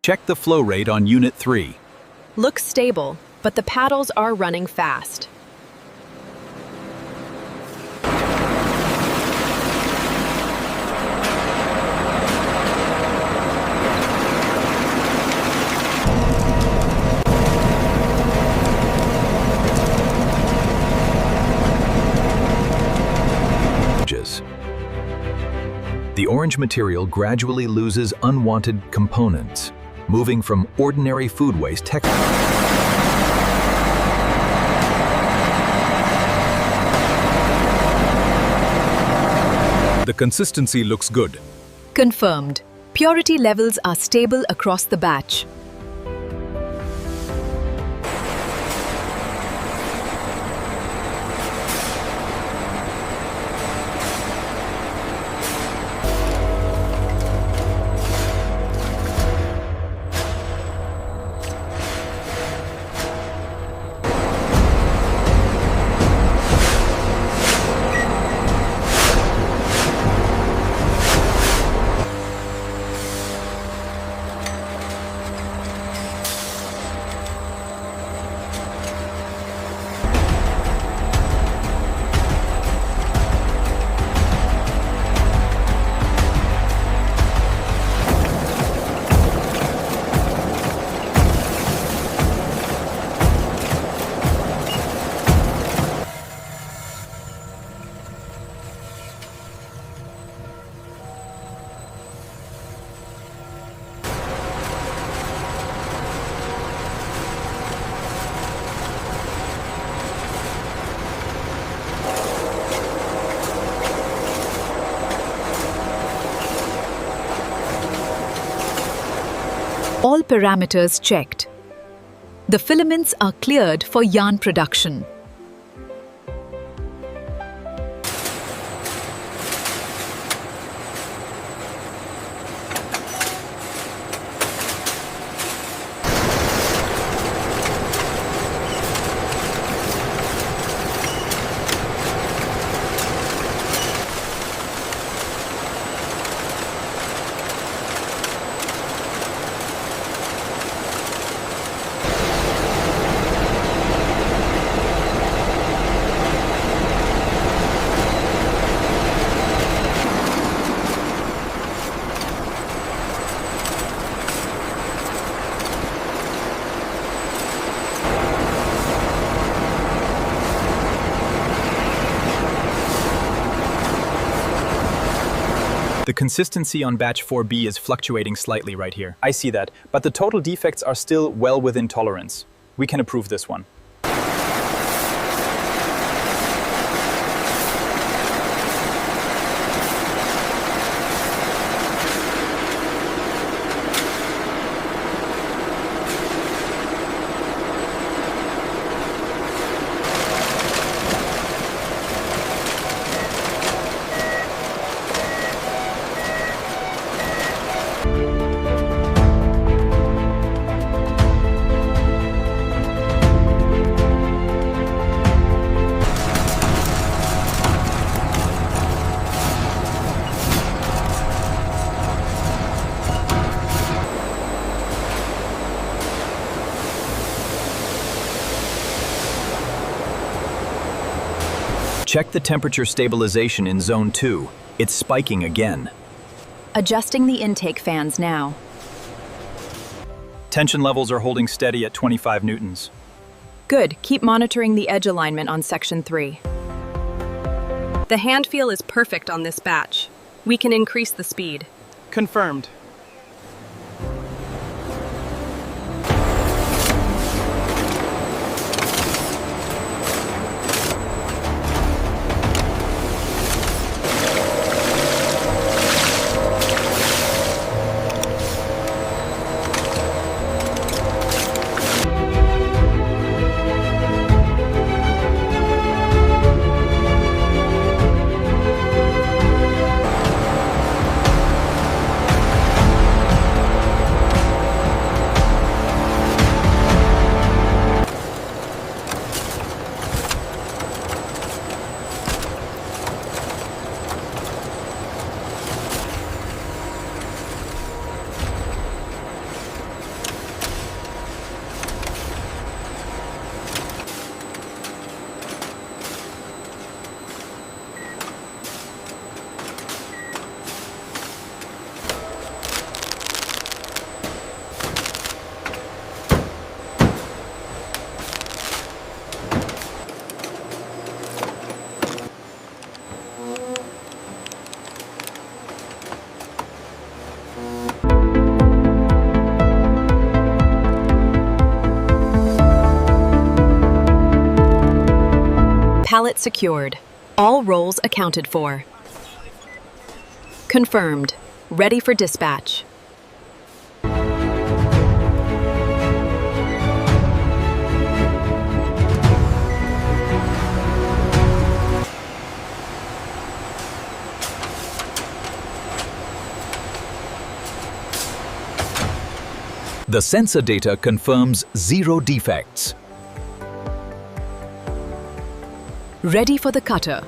Check the flow rate on Unit 3. Looks stable, but the paddles are running fast. The orange material gradually loses unwanted components, moving from ordinary food waste The consistency looks good. Confirmed. Purity levels are stable across the batch. All parameters checked. The filaments are cleared for yarn production. The consistency on batch 4B is fluctuating slightly right here. I see that, but the total defects are still well within tolerance. We can approve this one. Check the temperature stabilization in Zone 2. It's spiking again. Adjusting the intake fans now. Tension levels are holding steady at 25 newtons. Good. Keep monitoring the edge alignment on Section 3. The hand feel is perfect on this batch. We can increase the speed. Confirmed. Pallet secured. All rolls accounted for. Confirmed. Ready for dispatch. The sensor data confirms 0 defects. Ready for the cutter.